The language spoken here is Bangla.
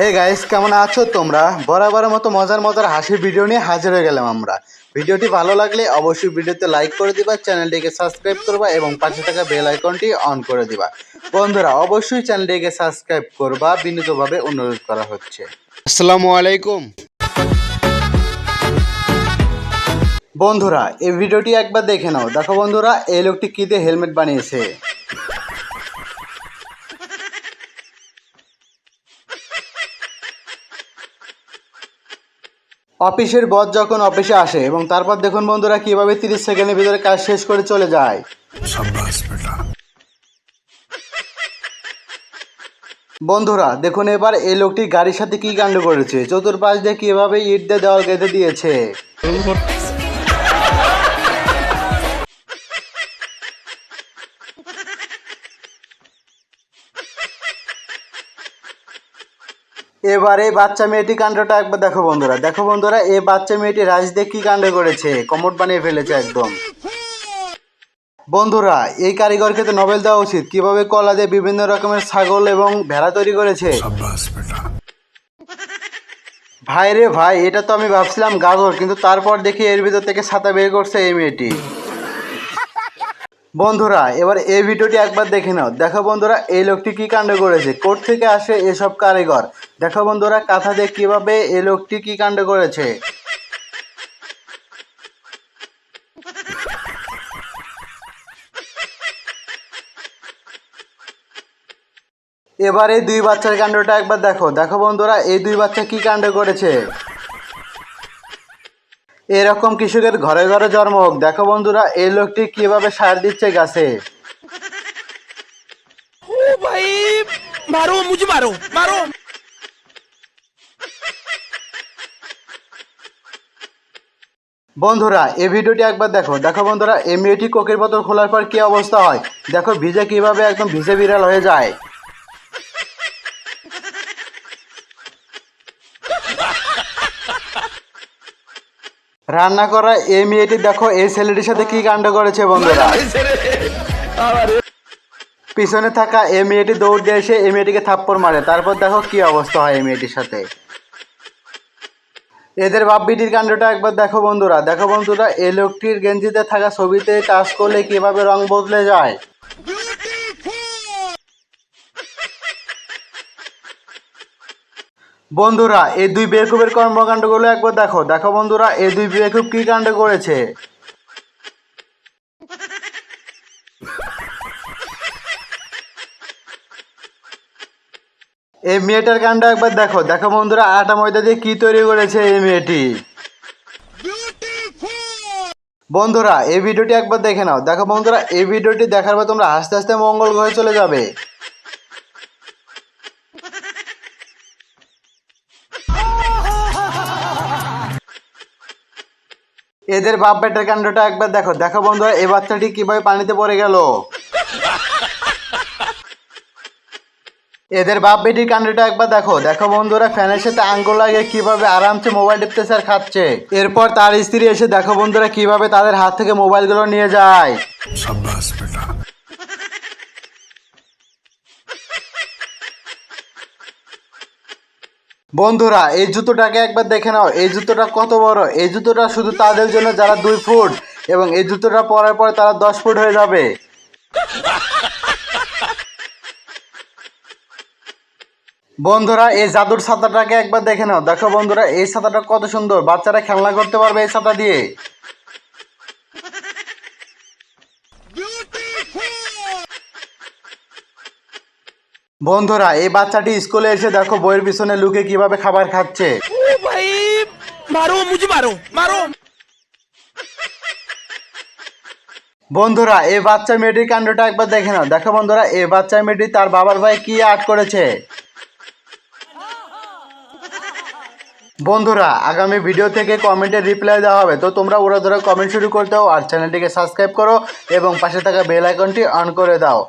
হে গাইস, কেমন আছো তোমরা? বরাবরের মতো মজার মজার হাসির ভিডিও নিয়ে হাজির হয়ে গেলাম আমরা। ভিডিওটি ভালো লাগলে অবশ্যই ভিডিওতে লাইক করে দিবা, চ্যানেলটিকে সাবস্ক্রাইব করবা এবং পাশে থাকা বেল আইকনটি অন করে দিবা। বন্ধুরা অবশ্যই চ্যানেলটিকে সাবস্ক্রাইব করবা, বিনীতভাবে অনুরোধ করা হচ্ছে। আসসালামু আলাইকুম। বন্ধুরা এই ভিডিওটি একবার দেখে নাও। দেখো বন্ধুরা, এই লোকটি কি দিয়ে হেলমেট বানিয়েছে। অফিসের বস যখন অফিসে আসে এবং তারপর দেখুন বন্ধুরা কিভাবে 30 সেকেন্ডের ভিতরে কাজ শেষ করে চলে যায়। বন্ধুরা দেখুন এবার এই লোকটি গাড়ির সাথে কি কাণ্ড করেছে, চতুর্পাশ দিয়ে কিভাবে ইট দিয়ে দেওয়াল গেঁথে দিয়েছে। এবারে বাচ্চা মেয়েটি কাণ্ডটা একবার দেখো বন্ধুরা। দেখো বন্ধুরা এই বাচ্চা মেয়েটি রাজ দিয়ে কি কাণ্ড করেছে, কমোড বানিয়ে ফেলেছে একদম। বন্ধুরা এই কারিগরকে তো নোবেল দেওয়া উচিত, কিভাবে কলা দিয়ে বিভিন্ন রকমের ছাগল এবং ভেড়া তৈরি করেছে। ভাই রে ভাই, এটা তো আমি ভাবছিলাম গাজর, কিন্তু তারপর দেখি এর ভিতর থেকে ছাতা বের করছে এই মেয়েটি। বন্ধুরা এবার এই ভিডিওটি একবার দেখে নাও। দেখো বন্ধুরা এই লোকটি কি কাণ্ড করেছে, কোথা থেকে আসে এসব কারিগর। দেখো বন্ধুরা কাঁথা দিয়ে কিভাবে এই লোকটি কি কাণ্ড করেছে। এবারে দুই বাচ্চার কাণ্ডটা একবার দেখো। দেখো বন্ধুরা এই দুই বাচ্চা কি কাণ্ড করেছে। এরকম কৃষকের ঘরে ঘরে জন্ম হোক। দেখো বন্ধুরা এই লোকটি কিভাবে সার দিচ্ছে গাছে। ओ भाई मारो मुझे मारो मारो। বন্ধুরা এই ভিডিওটি একবার দেখো। দেখো বন্ধুরা এই মেয়েটি কোকের বোতল খোলার পর কি অবস্থা হয়। দেখো ভিজে কিভাবে একদম ভিজে বিড়াল হয়ে যায়। রান্না করা এই মেয়েটি দেখো এই ছেলেটির সাথে কি কাণ্ড করেছে বন্ধুরা। পিছনে থাকা এই মেয়েটি দৌড় দিয়ে এসে এই মেয়েটিকে থাপ্পড় মারে, তারপর দেখো কি অবস্থা হয় এই মেয়েটির সাথে। এদের বাপ বিটির কাণ্ডটা একবার দেখো বন্ধুরা। দেখো বন্ধুরা এই লোকটির গেঞ্জিতে থাকা ছবিতে টাচ করলে কিভাবে রং বদলে যায়। বন্ধুরা এই দুই বেকুবের কর্মকাণ্ডগুলো একবার দেখো। দেখো বন্ধুরা এই দুই বেকুব কি কাণ্ড করেছে। এই মেয়েটার কাণ্ড একবার দেখো। দেখো বন্ধুরা আটা ময়দা দিয়ে কি তৈরি করেছে এই মেয়েটি। বন্ধুরা এই ভিডিওটি একবার দেখে নাও। দেখো বন্ধুরা এই ভিডিওটি দেখার পর তোমরা আস্তে আস্তে মঙ্গল গ্রহে চলে যাবে। এদের বাপ বেটার কাণ্ডটা একবার দেখো। দেখো বন্ধুরা এই বাচ্চাটি কিভাবে পানিতে পড়ে গেল। এদের বাপ বেটির কাণ্ডটা একবার দেখো। দেখো বন্ধুরা ফ্যানের সাথে আঙ্গুল লাগিয়ে কিভাবে আরামসে মোবাইল টিপতেছে আর খাচ্ছে। এরপর তার স্ত্রী এসে দেখো বন্ধুরা কিভাবে তাদের হাত থেকে মোবাইলগুলো নিয়ে যায়। বন্ধুরা এই জুতোটাকে একবার দেখে নাও। এই জুতোটা কত বড়। এই জুতোটা শুধু তাদের জন্য যারা 2 ফুট, এবং এই জুতোটা পরার পরে তারা 10 ফুট হয়ে যাবে। বন্ধুরা এই জাদুর ছাতাটাকে একবার দেখে নাও। দেখো বন্ধুরা এই ছাতাটা কত সুন্দর, বাচ্চারা খেলনা করতে পারবে এই ছাতা দিয়ে। বন্ধুরা এই বাচ্চাটি স্কুলে এসে দেখো বইয়ের পিছনে লুকে কিভাবে খাবার খাচ্ছে। ओ भाई मारो मुझे मारो मारो। বন্ধুরা এই বাচ্চা মেয়েটির কাণ্ডটা একবার দেখে নাও। দেখো বন্ধুরা এই বাচ্চা মেয়েটি তার বাবার ভাই কি আর্ট করেছে। বন্ধুরা আগামী ভিডিও থেকে কমেন্টে রিপ্লাই দেওয়া হবে, তো তোমরা ওরা ধরে কমেন্ট শুরু করতে দাও আর চ্যানেলটিকে সাবস্ক্রাইব করো এবং পাশে থাকা বেল আইকনটি অন করে দাও।